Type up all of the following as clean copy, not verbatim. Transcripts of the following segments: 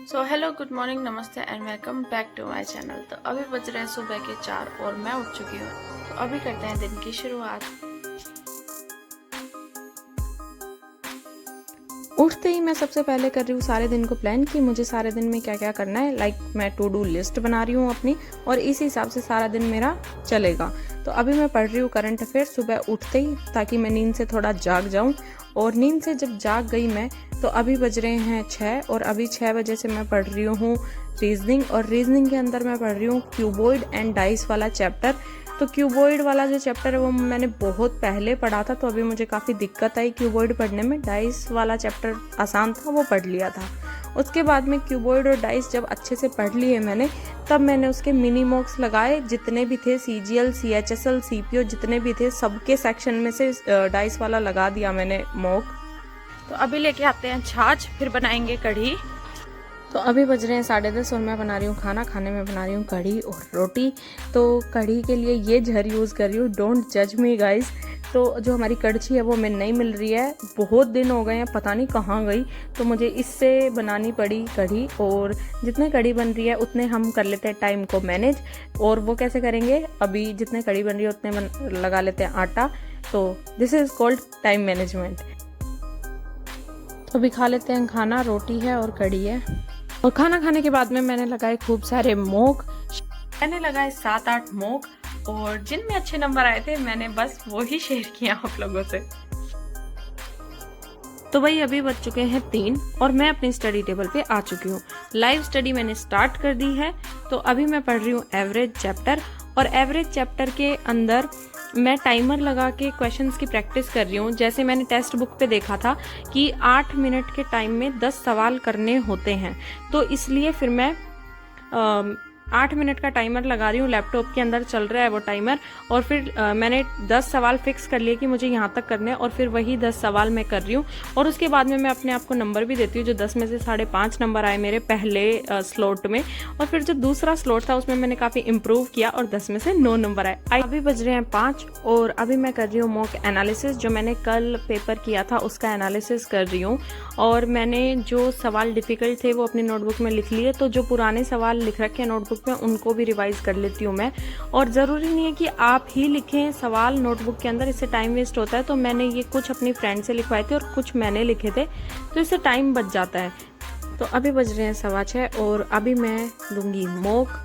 सो hello, good morning, नमस्ते and welcome back to my channel. तो अभी बज रहे हैं सुबह के 4 और मैं उठ चुकी हूँ। तो अभी करते हैं दिन की शुरुआत। उठते ही मैं सबसे पहले कर रही हूँ सारे दिन को प्लान कि मुझे सारे दिन में क्या क्या करना है। मैं टू डू लिस्ट बना रही हूँ अपनी और इसी हिसाब से सारा दिन मेरा चलेगा। तो अभी मैं पढ़ रही हूँ करंट अफेयर सुबह उठते ही, ताकि मैं नींद से थोड़ा जाग जाऊँ। और नींद से जब जाग गई मैं, तो अभी बज रहे हैं 6 और अभी 6 बजे से मैं पढ़ रही हूँ रीजनिंग। और रीजनिंग के अंदर मैं पढ़ रही हूँ क्यूबॉइड एंड डाइस वाला चैप्टर। तो क्यूबॉइड वाला जो चैप्टर है वो मैंने बहुत पहले पढ़ा था, तो अभी मुझे काफ़ी दिक्कत आई क्यूबॉइड पढ़ने में। डाइस वाला चैप्टर आसान था, वो पढ़ लिया था। उसके बाद में क्यूबॉइड और डाइस जब अच्छे से पढ़ लिए मैंने, तब मैंने उसके मिनी मॉक्स लगाए, जितने भी थे CGL, CHSL, CPO जितने भी थे सबके सेक्शन में से डाइस वाला लगा दिया मैंने मॉक। तो अभी लेके आते हैं छाछ, फिर बनाएंगे कढ़ी। तो अभी बज रहे हैं 10:30 और मैं बना रही हूँ खाना। खाने में बना रही हूँ कढ़ी और रोटी। तो कढ़ी के लिए ये झर यूज़ कर रही हूँ, डोंट जज मी गाइस। तो जो हमारी कड़छी है वो मैं नहीं मिल रही है, बहुत दिन हो गए हैं, पता नहीं कहाँ गई। तो मुझे इससे बनानी पड़ी कढ़ी। और जितने कढ़ी बन रही है उतने हम कर लेते हैं टाइम को मैनेज। और वो कैसे करेंगे, अभी जितने कढ़ी बन रही है उतने लगा लेते हैं आटा। तो this is called time management. तो अभी खा लेते हैं खाना, रोटी है और कढ़ी है। और खाना खाने के बाद में मैंने लगाए खूब सारे मोक। मैंने लगाए 7-8 मोक और जिनमें अच्छे नंबर आए थे मैंने बस वो ही शेयर किया आप लोगों से। तो भाई अभी बज चुके हैं 3 और मैं अपनी स्टडी टेबल पे आ चुकी हूँ। लाइव स्टडी मैंने स्टार्ट कर दी है। तो अभी मैं पढ़ रही हूँ एवरेज चैप्टर। और एवरेज चैप्टर के अंदर मैं टाइमर लगा के क्वेश्चंस की प्रैक्टिस कर रही हूँ। जैसे मैंने टेक्स्ट बुक पे देखा था कि 8 मिनट के टाइम में 10 सवाल करने होते हैं, तो इसलिए फिर मैं 8 मिनट का टाइमर लगा रही हूँ। लैपटॉप के अंदर चल रहा है वो टाइमर। और फिर मैंने 10 सवाल फिक्स कर लिए कि मुझे यहाँ तक करने हैं, और फिर वही 10 सवाल मैं कर रही हूँ। और उसके बाद में मैं अपने आप को नंबर भी देती हूँ। जो 10 में से 5.5 नंबर आए मेरे पहले स्लॉट में, और फिर जो दूसरा स्लॉट था उसमें मैंने काफ़ी इंप्रूव किया और 10 में से 9 नंबर आए। अभी बज रहे हैं 5 और अभी मैं कर रही हूँ मॉक एनालिसिस। जो मैंने कल पेपर किया था उसका एनालिसिस कर रही हूँ। और मैंने जो सवाल डिफिकल्ट थे वो अपनी नोटबुक में लिख लिए। तो जो पुराने सवाल लिख रखे हैं नोटबुक में उनको भी रिवाइज कर लेती हूँ मैं। और ज़रूरी नहीं है कि आप ही लिखें सवाल नोटबुक के अंदर, इससे टाइम वेस्ट होता है। तो मैंने ये कुछ अपनी फ्रेंड से लिखवाए थे और कुछ मैंने लिखे थे, तो इससे टाइम बच जाता है। तो अभी बज रहे हैं 6:15 और अभी मैं लूँगी मॉक।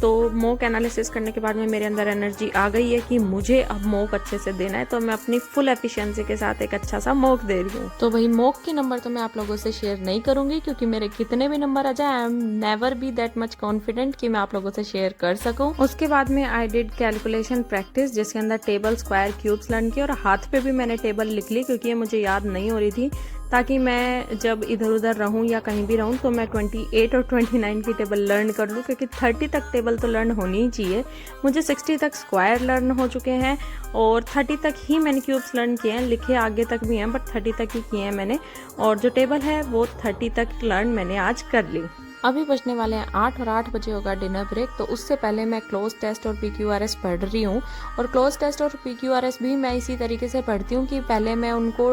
तो मॉक एनालिसिस करने के बाद में मेरे अंदर एनर्जी आ गई है कि मुझे अब मॉक अच्छे से देना है। तो मैं अपनी फुल एफिशिएंसी के साथ एक अच्छा सा मॉक दे रही हूँ। तो वही मॉक के नंबर तो मैं आप लोगों से शेयर नहीं करूंगी, क्योंकि मेरे कितने भी नंबर आ जाए I am never be that much confident कि मैं आप लोगों से शेयर कर सकूं। उसके बाद में आई डिड कैलकुलेशन प्रैक्टिस, जिसके अंदर टेबल, स्क्वायर, क्यूब्स लर्न किए। और हाथ पे भी मैंने टेबल लिख ली, क्योंकि ये मुझे याद नहीं हो रही थी, ताकि मैं जब इधर उधर रहूं या कहीं भी रहूं तो मैं 28 और 29 की टेबल लर्न कर लूं, क्योंकि 30 तक टेबल तो लर्न होनी ही चाहिए। मुझे 60 तक स्क्वायर लर्न हो चुके हैं और 30 तक ही मैंने क्यूब्स लर्न किए हैं। लिखे आगे तक भी हैं बट 30 तक ही किए हैं मैंने। और जो टेबल है वो 30 तक लर्न मैंने आज कर ली। अभी बजने वाले हैं 8 और 8 बजे होगा डिनर ब्रेक। तो उससे पहले मैं क्लोज टेस्ट और PQRS पढ़ रही हूँ। और क्लोज टेस्ट और PQRS भी मैं इसी तरीके से पढ़ती हूँ कि पहले मैं उनको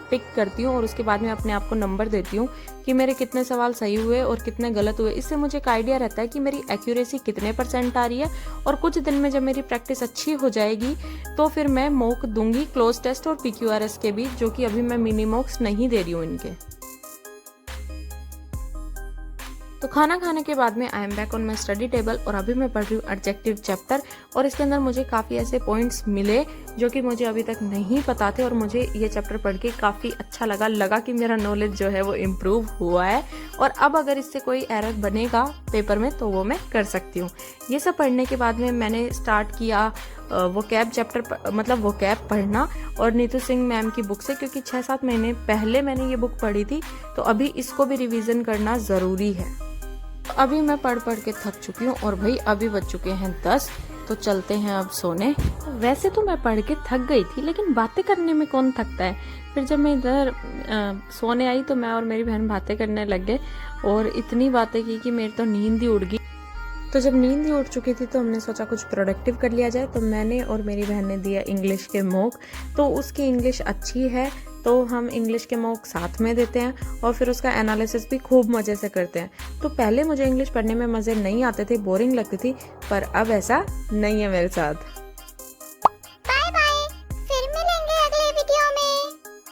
पिक करती हूँ और उसके बाद में अपने आप को नंबर देती हूँ कि मेरे कितने सवाल सही हुए और कितने गलत हुए। इससे मुझे एक आइडिया रहता है कि मेरी एक्यूरेसी कितने % आ रही है। और कुछ दिन में जब मेरी प्रैक्टिस अच्छी हो जाएगी तो फिर मैं मॉक दूंगी क्लोज टेस्ट और PQRS के भी, जो कि अभी मैं मिनी मॉक्स नहीं दे रही हूँ इनके। तो खाना खाने के बाद में I am back on my study table और अभी मैं पढ़ रही हूँ एडजेक्टिव चैप्टर। और इसके अंदर मुझे काफ़ी ऐसे पॉइंट्स मिले जो कि मुझे अभी तक नहीं पता थे, और मुझे ये चैप्टर पढ़ के काफ़ी अच्छा लगा कि मेरा नॉलेज जो है वो इम्प्रूव हुआ है। और अब अगर इससे कोई एरर बनेगा पेपर में तो वो मैं कर सकती हूँ। ये सब पढ़ने के बाद में मैंने स्टार्ट किया वोकैब चैप्टर, मतलब वोकैब पढ़ना, और नीतू सिंह मैम की बुक से, क्योंकि 6-7 महीने पहले मैंने ये बुक पढ़ी थी। तो अभी इसको भी रिवीजन करना ज़रूरी है। अभी मैं पढ़ के थक चुकी हूँ और भाई अभी बज चुके हैं 10। तो चलते हैं अब सोने। वैसे तो मैं पढ़ के थक गई थी, लेकिन बातें करने में कौन थकता है। फिर जब मैं इधर सोने आई तो मैं और मेरी बहन बातें करने लग गए और इतनी बातें की कि मेरी तो नींद ही उड़ गई। तो जब नींद ही उठ चुकी थी तो हमने सोचा कुछ प्रोडक्टिव कर लिया जाए। तो मैंने और मेरी बहन ने दिया इंग्लिश के मॉक। तो उसकी इंग्लिश अच्छी है, तो हम इंग्लिश के मॉक साथ में देते हैं और फिर उसका एनालिसिस भी खूब मज़े से करते हैं। तो पहले मुझे इंग्लिश पढ़ने में मज़े नहीं आते थे, बोरिंग लगती थी, पर अब ऐसा नहीं है मेरे साथ।